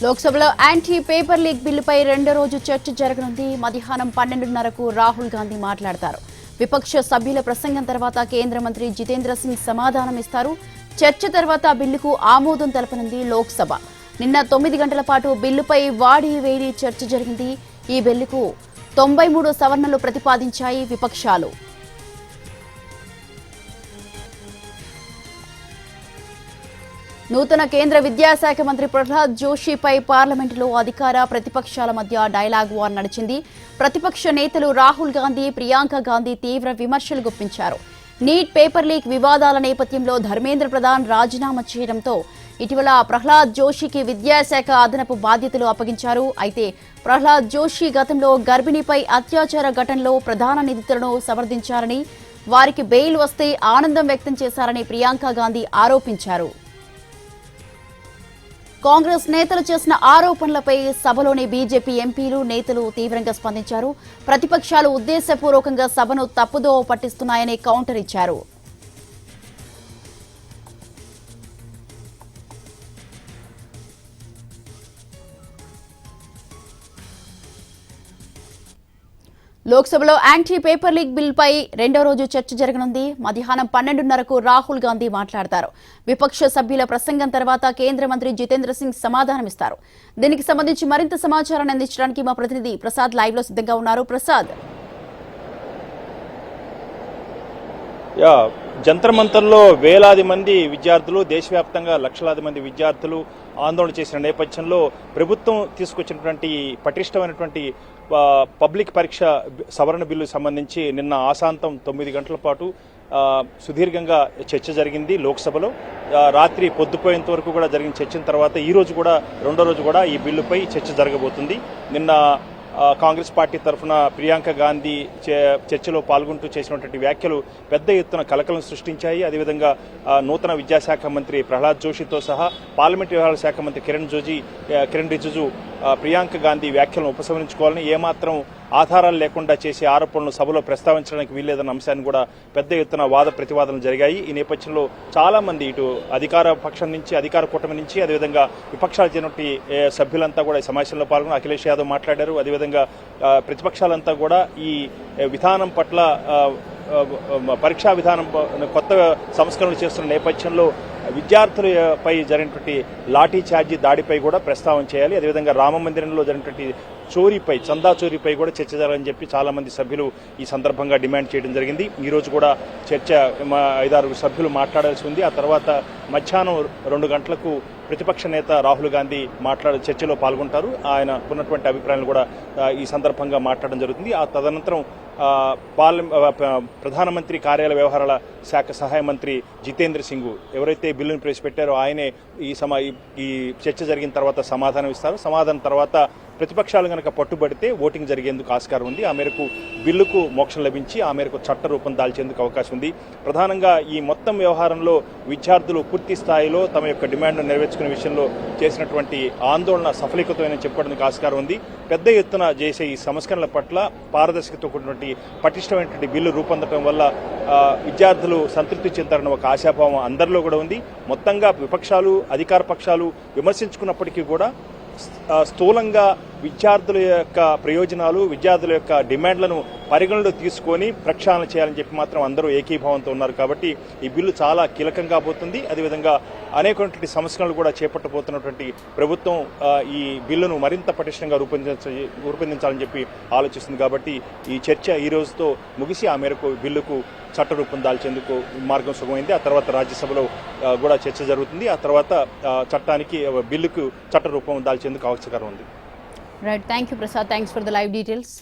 లోక్సభలో anti paper leak బిల్లుపై రెండో రోజు చర్చ జరగనుంది. మధ్యాహ్నం 12:30కు రాహుల్ గాంధీ మాట్లాడతారు. విపక్ష సభ్యుల ప్రసంగం తర్వాత కేంద్ర మంత్రి జితేంద్ర సింగ్ సమాధానం ఇస్తారు. చర్చ తర్వాత బిల్లుకు ఆమోదం తెలపనుంది లోక్సభ. నిన్న 9 గంటల పాటు బిల్లుపై వాడి వేడి చర్చ జరిగింది. ఈ బిల్లుకు 93 సవరణలు ప్రతిపాదించాయి విపక్షాలు. నూతన కేంద్ర విద్యాశాఖ మంత్రి ప్రహ్లాద్ జోషిపై పార్లమెంటులో అధికార ప్రతిపక్షాల మధ్య డైలాగ్ వార్ నడిచింది. ప్రతిపక్ష నేతలు రాహుల్ గాంధీ, ప్రియాంక గాంధీ తీవ్ర విమర్శలు గుప్పించారు. నీట్ పేపర్ లీక్ వివాదాల నేపథ్యంలో ధర్మేంద్ర ప్రధాన్ రాజీనామా చేయడంతో ఇటీవల ప్రహ్లాద్ జోషికి విద్యాశాఖ అదనపు బాధ్యతలు అప్పగించారు. అయితే ప్రహ్లాద్ జోషి గతంలో గర్భిణిపై అత్యాచార ఘటనలో ప్రధాన నిందితులను సమర్థించారని, వారికి బెయిల్ వస్తే ఆనందం వ్యక్తం చేశారని ప్రియాంక గాంధీ ఆరోపించారు. కాంగ్రెస్ నేతలు చేసిన ఆరోపణలపై సభలోని బీజేపీ ఎంపీలు, నేతలు తీవ్రంగా స్పందించారు. ప్రతిపక్షాలు ఉద్దేశపూర్వకంగా సభను తప్పుదోవ పట్టిస్తున్నాయని కౌంటర్ ఇచ్చారు. లోక్సభలో యాంటీ పేపర్ లీక్ బిల్పై రెండో రోజు చర్చ జరగనుంది. మధ్యాహ్నం 12:30కు రాహుల్ గాంధీ మాట్లాడతారు. విపక్ష సభ్యుల ప్రసంగం తర్వాత కేంద్ర మంత్రి జితేంద్ర సింగ్ సమాధానమిస్తారు. దీనికి సంబంధించి మరింత సమాచారాన్ని అందించడానికి మా ప్రతినిధి ప్రసాద్ లైవ్ లో సిద్ధంగా ఉన్నారు. ప్రసాద్, జంతర్ మంతర్లో వేలాది మంది విద్యార్థులు, దేశవ్యాప్తంగా లక్షలాది మంది విద్యార్థులు ఆందోళన చేసిన నేపథ్యంలో ప్రభుత్వం తీసుకొచ్చినటువంటి పటిష్టమైనటువంటి పబ్లిక్ పరీక్ష సవరణ బిల్లు సంబంధించి నిన్న ఆశాంతం 9 గంటల పాటు సుదీర్ఘంగా చర్చ జరిగింది లోక్సభలో. రాత్రి పొద్దుపోయేంత వరకు కూడా జరిగిన చర్చల తర్వాత ఈ రోజు కూడా రెండో రోజు కూడా ఈ బిల్లుపై చర్చ జరగబోతుంది. నిన్న కాంగ్రెస్ పార్టీ తరఫున ప్రియాంక గాంధీ చర్చలో పాల్గొంటూ చేసినటువంటి వ్యాఖ్యలు పెద్ద ఎత్తున కలకలం సృష్టించాయి. అదేవిధంగా నూతన విద్యాశాఖ మంత్రి ప్రహ్లాద్ జోషితో సహా పార్లమెంట్ వ్యవహారాల శాఖ మంత్రి కిరణ్ రిజిజు ప్రియాంక గాంధీ వ్యాఖ్యలను ఉపసంహరించుకోవాలని, ఏమాత్రం ఆధారాలు లేకుండా చేసే ఆరోపణలు సభలో ప్రస్తావించడానికి వీల్లేదన్న అంశాన్ని కూడా పెద్ద ఎత్తున వాద ప్రతివాదనలు జరిగాయి. ఈ నేపథ్యంలో చాలా మంది ఇటు అధికార పక్షం నుంచి, అధికార కూటమి నుంచి, అదేవిధంగా విపక్షాలు చెందినటువంటి సభ్యులంతా కూడా ఈ సమావేశంలో పాల్గొని అఖిలేష్ యాదవ్ మాట్లాడారు. అదేవిధంగా ప్రతిపక్షాలంతా కూడా ఈ విధానం పట్ల, పరీక్షా విధానం కొత్త సంస్కరణలు చేస్తున్న నేపథ్యంలో విద్యార్థులపై జరిగినటువంటి లాఠీ ఛార్జీ దాడిపై కూడా ప్రస్తావన చేయాలి. అదేవిధంగా రామ మందిరంలో జరిగినటువంటి చోరీపై, చందా చోరీపై కూడా చర్చ జరగాలని చెప్పి చాలా మంది సభ్యులు ఈ సందర్భంగా డిమాండ్ చేయడం జరిగింది. ఈ రోజు కూడా చర్చ 5-6 సభ్యులు మాట్లాడాల్సి ఉంది. ఆ తర్వాత మధ్యాహ్నం 2 గంటలకు ప్రతిపక్ష నేత రాహుల్ గాంధీ చర్చలో పాల్గొంటారు. ఆయన ఉన్నటువంటి అభిప్రాయాలు కూడా ఈ సందర్భంగా మాట్లాడడం జరుగుతుంది. ఆ తదనంతరం ప్రధానమంత్రి కార్యాలయ వ్యవహారాల శాఖ సహాయ మంత్రి జితేంద్ర సింగ్ ఎవరైతే బిల్లును ప్రవేశపెట్టారో ఆయనే ఈ చర్చ జరిగిన తర్వాత సమాధానం ఇస్తారు. సమాధానం తర్వాత ప్రతిపక్షాలు కనుక పట్టుబడితే ఓటింగ్ జరిగేందుకు ఆస్కారం ఉంది. ఆ మేరకు బిల్లుకు మోక్షం లభించి ఆ మేరకు చట్ట రూపం దాల్చేందుకు అవకాశం ఉంది. ప్రధానంగా ఈ మొత్తం వ్యవహారంలో విద్యార్థులు పూర్తి స్థాయిలో తమ యొక్క డిమాండ్ను నెరవేర్చుకునే విషయంలో చేసినటువంటి ఆందోళన సఫలీకృతమని చెప్పుకోవడానికి ఆస్కారం ఉంది. పెద్ద ఎత్తున చేసే ఈ సంస్కరణల పట్ల పారదర్శకతో కూడినటువంటి పటిష్టమైనటువంటి బిల్లు రూపొందడం వల్ల విద్యార్థులు సంతృప్తి చెందారన్న ఒక ఆశాభావం అందరిలో కూడా ఉంది. మొత్తంగా విపక్షాలు, అధికార పక్షాలు విమర్శించుకున్నప్పటికీ కూడా స్థూలంగా విద్యార్థుల యొక్క ప్రయోజనాలు, విద్యార్థుల యొక్క డిమాండ్లను పరిగణలో తీసుకొని ప్రక్షాళన చేయాలని చెప్పి మాత్రం అందరూ ఏకీభావంతో ఉన్నారు. కాబట్టి ఈ బిల్లు చాలా కీలకంగా పోతుంది. అదేవిధంగా అనేకటువంటి సంస్కరణలు కూడా చేపట్టబోతున్నటువంటి ప్రభుత్వం ఈ బిల్లును మరింత పటిష్టంగా రూపొందించాలని చెప్పి ఆలోచిస్తుంది. కాబట్టి ఈ చర్చ ఈ రోజుతో ముగిసి ఆ మేరకు బిల్లుకు చట్టరూపం దాల్చేందుకు మార్గం సుగమైంది. ఆ తర్వాత రాజ్యసభలో కూడా చర్చ జరుగుతుంది. ఆ తర్వాత బిల్లుకు చట్టరూపం దాల్చేందుకు అవకాశం ఉంది. Right, thank you Prasad, thanks for the live details.